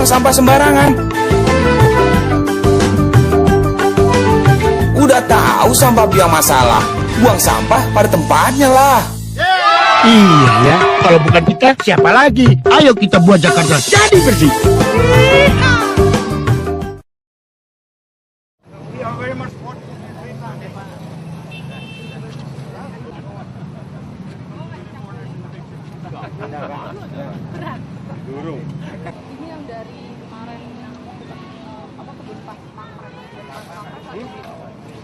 buang sampah sembarangan. Udah tahu sampah biang masalah, buang sampah pada tempatnya lah. Iya ya, kalau bukan kita siapa lagi? Ayo kita buat Jakarta jadi bersih. Ini yang dari kemarin yang kebun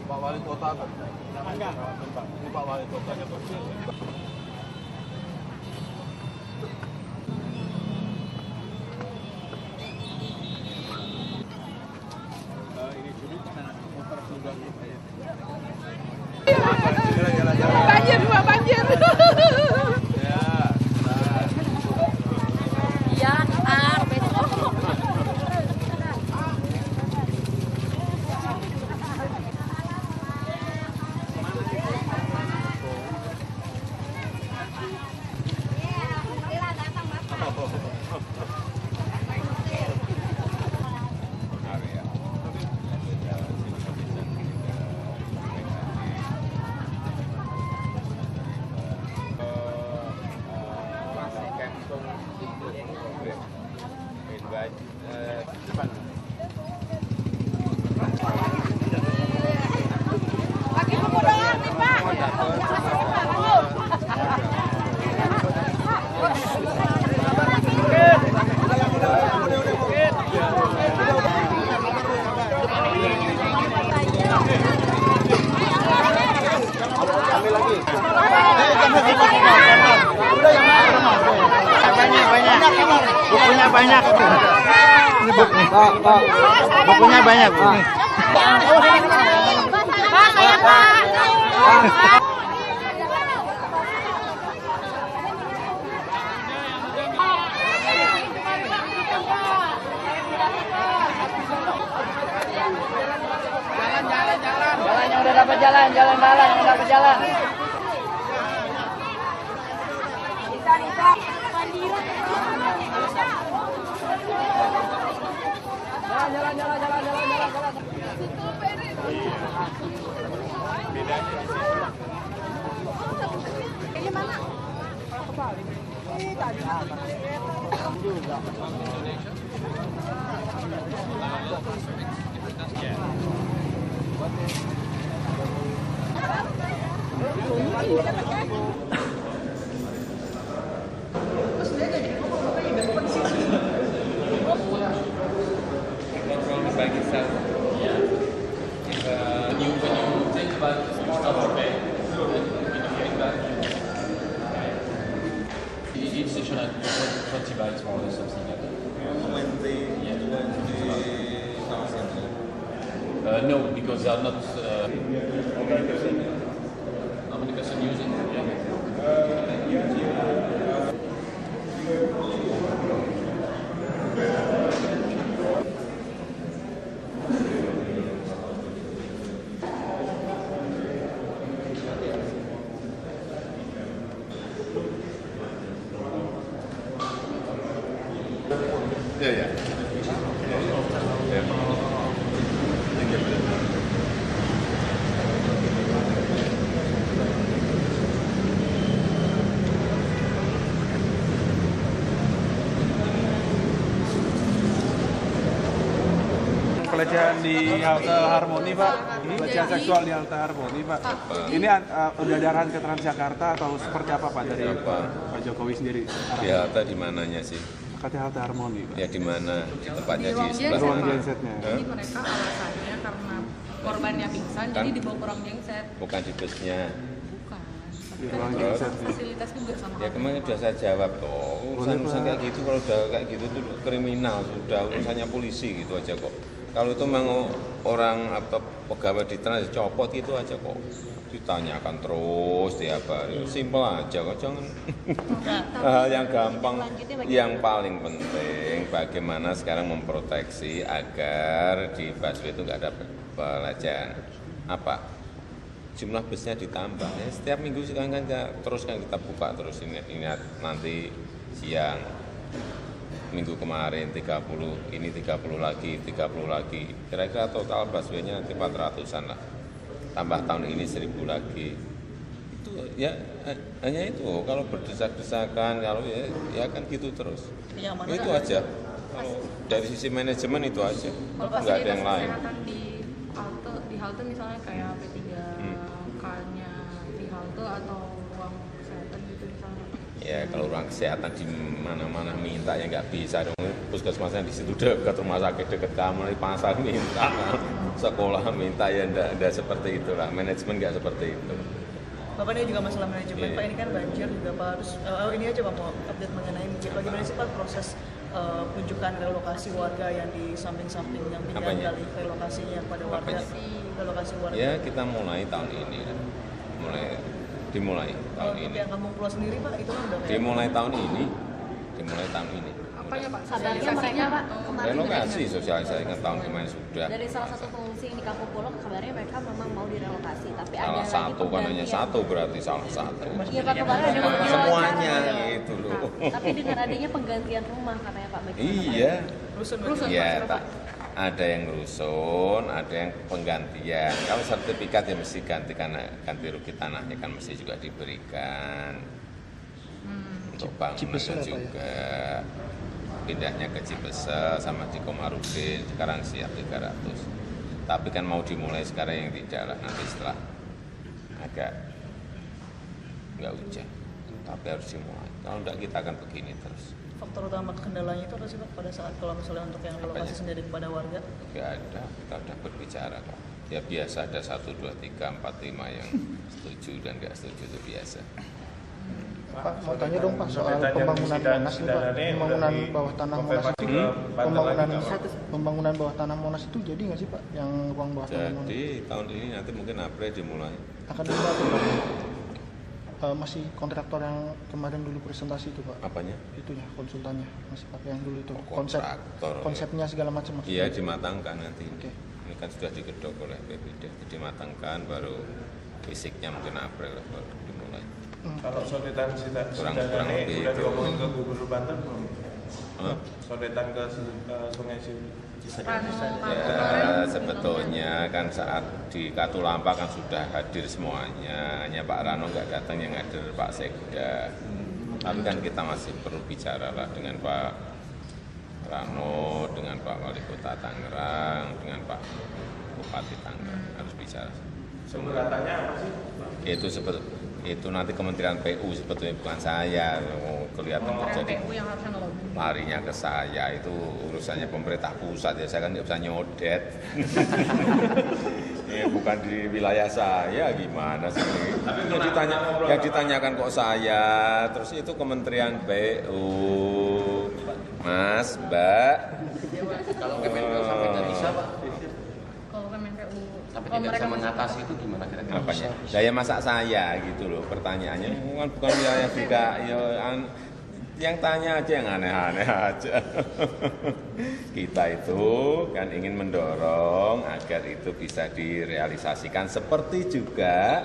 Pak Wali Kota kan? Enggak. Ini Pak Wali Kota. Ini dulu muter sudah banjir, dua banjir. Iya, besok. Pakai pemudangan nih, Pak. Bukunya banyak. Ini bukunya banyak. Jalan yang udah dapat jalan yang dapat jalan. Jalan. Ini mana? Each session at 20 bytes more or something like that. No, because they are not. How many person using? Ya. Pelecehan di halte Harmoni, Pak. Pelecehan seksual di halte Harmoni, Pak. Ini udah ada arahan ke Transjakarta atau seperti apa, Pak, dari Pak Jokowi sendiri? Di halte di mananya sih? Katanya halte Harmoni, Pak. Ya di mana? Tempatnya di sebelah Ruang mana? gensetnya. Jadi mereka alasannya karena korbannya pingsan, jadi dibawa ke ruang genset. Bukan di busnya. Bukan. Di ruang gensetnya. Fasilitas juga sama. Ya kemarin sudah saya jawab toh. Urusan kayak gitu kalau udah kayak gitu tuh kriminal, sudah urusannya polisi gitu aja kok. Kalau itu memang orang apa pegawai di trans copot gitu aja kok. Ditanyakan terus tiap hari. Simpel aja kok, jangan hal yang gampang. Yang paling penting bagaimana sekarang memproteksi agar di busway itu nggak ada pelecehan. Apa? Jumlah busnya ditambah. Ya, setiap minggu sekarang kan kita buka terus ini nanti siang minggu kemarin 30, ini 30 lagi, 30 lagi. Kira-kira total busway-nya nanti 400-an lah. Tambah tahun ini 1000 lagi. Itu ya hanya itu. Kalau berdesak-desakan, kalau ya kan gitu terus. Itu aja. Kalau dari sisi manajemen itu aja. Kalau Nggak ada yang fasilitas lain. kesehatan di halte misalnya kayak P3K-nya di halte atau ruang kesehatan gitu misalnya. Ya kalau ruang kesehatan di mana-mana minta ya nggak bisa dong. Puskesmasnya di situ dekat, rumah sakit dekat kamu, di pasar minta, sekolah minta, ya enggak seperti itulah. Manajemen nggak seperti itu. Bapak ini juga masalah manajemen, Pak, ini kan banjir juga Pak harus, ini aja Pak mau update mengenai mungkin bagaimana sih Pak proses kunjungan relokasi warga yang di samping-samping yang pindah Apanya? kali relokasinya pada warga, relokasi warga. Ya kita mulai tahun ini, dimulai tahun Untuk ini. yang Kampung Pulau sendiri Pak, itu kan udah kayak Dimulai tahun ini. Apanya Pak? Kabarnya mereka Pak kemarin Relokasi sosialisasikan tahun kemarin sudah. dari salah satu pengungsi di Kampung Pulau, kabarnya mereka memang mau direlokasi, tapi Salah ada satu lagi kan hanya penggantian. satu berarti salah satu. Iya Pak, kemarin ada wawancara. Semuanya gitu loh. Nah, tapi dengan adanya penggantian rumah katanya Pak, bagaimana Pak? Iya. rusun. Iya, Pak. Ada yang rusun, ada yang penggantian. Kalau sertifikat ya mesti ganti karena ganti rugi tanahnya kan mesti juga diberikan. Untuk bangunan juga. Pindahnya ke Cipese sama di Komarudin, sekarang siap 300. Tapi kan mau dimulai sekarang yang tidak lah, nanti setelah agak nggak hujan. Tapi harus dimulai. Kalau enggak kita akan begini terus. Faktor utama kendalanya itu apa sih Pak pada saat kalau misalnya untuk yang relokasi Apanya? sendiri kepada warga? Nggak ada, kita udah berbicara kok. Ya biasa ada 1, 2, 3, 4, 5 yang setuju dan nggak setuju itu biasa. Pak, mau tanya dong Pak soal pembangunan Monas nih Pak, pembangunan bawah tanah Monas itu, pembangunan bawah tanah Monas itu jadi nggak sih Pak, yang ruang bawah tanah Monas? Jadi tahun ini nanti mungkin April dimulai. Akan dimulai Pak? Masih kontraktor yang kemarin dulu presentasi itu Pak? Apanya? Itunya, konsultannya masih pakai yang dulu itu, Kontraktor. konsepnya segala macam maksudnya? Iya dimatangkan nanti. Oke. Ini kan sudah digedok oleh PPD, dimatangkan baru fisiknya mungkin April baru dimulai. Kalau sodetan Kurang Sidadane lebih udah itu. diomongin ke Gubernur Banten belum? Hah? Sodetan ke Sungai Cisadane. Ya sebetulnya kan saat di Katulampa kan sudah hadir semuanya, hanya Pak Rano nggak datang, yang hadir Pak Sekda. Tapi kan kita masih perlu bicara lah dengan Pak Rano, dengan Pak Wali Kota Tangerang, dengan Pak Bupati Tangerang, harus bicara. Keberatan apa sih? Itu nanti Kementerian PU sebetulnya, bukan saya. Kelihatan jadi PU yang harusnya ngelobi. larinya ke saya, itu urusannya pemerintah pusat ya, saya kan nggak bisa nyodet. Ya, bukan di wilayah saya, gimana sih? Yang ditanyakan kok saya, terus itu Kementerian PU, Mas, Mbak. Kalau Kemenko sampai nggak bisa Pak, Kalau Kemenku sampai tidak bisa mengatasi itu gimana kira-kira? Apanya? Saya masa saya gitu loh, pertanyaannya bukan wilayah DKI, yang tanya aja yang aneh-aneh aja. Kita itu kan ingin mendorong agar itu bisa direalisasikan, seperti juga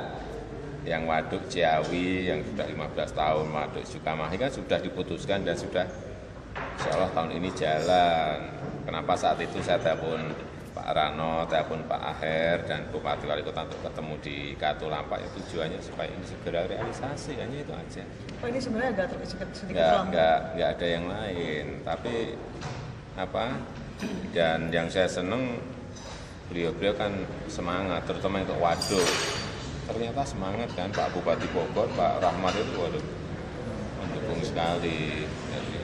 yang Waduk Ciawi yang sudah 15 tahun, Waduk Sukamahi kan sudah diputuskan dan sudah insya Allah tahun ini jalan. Kenapa saat itu saya telepon Pak Rano, telepon Pak Aher dan Bupati Wali Kota untuk ketemu di Katulampa, ya tujuannya supaya ini segera realisasi, hanya itu aja. Oh ini sebenarnya agak sedikit lambat. Nggak ada yang lain, tapi apa? Dan yang saya seneng beliau kan semangat, terutama untuk waduk. Ternyata semangat kan Pak Bupati Bogor, Pak Rahmat itu waduh mendukung sekali. Jadi,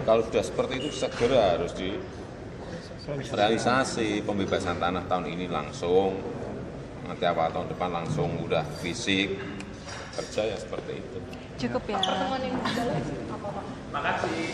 kalau sudah seperti itu segera harus realisasi pembebasan tanah tahun ini langsung, nanti apa tahun depan langsung udah fisik kerja ya seperti itu. Cukup ya. Pertemuan yang berjalan apa Pak? Makasih.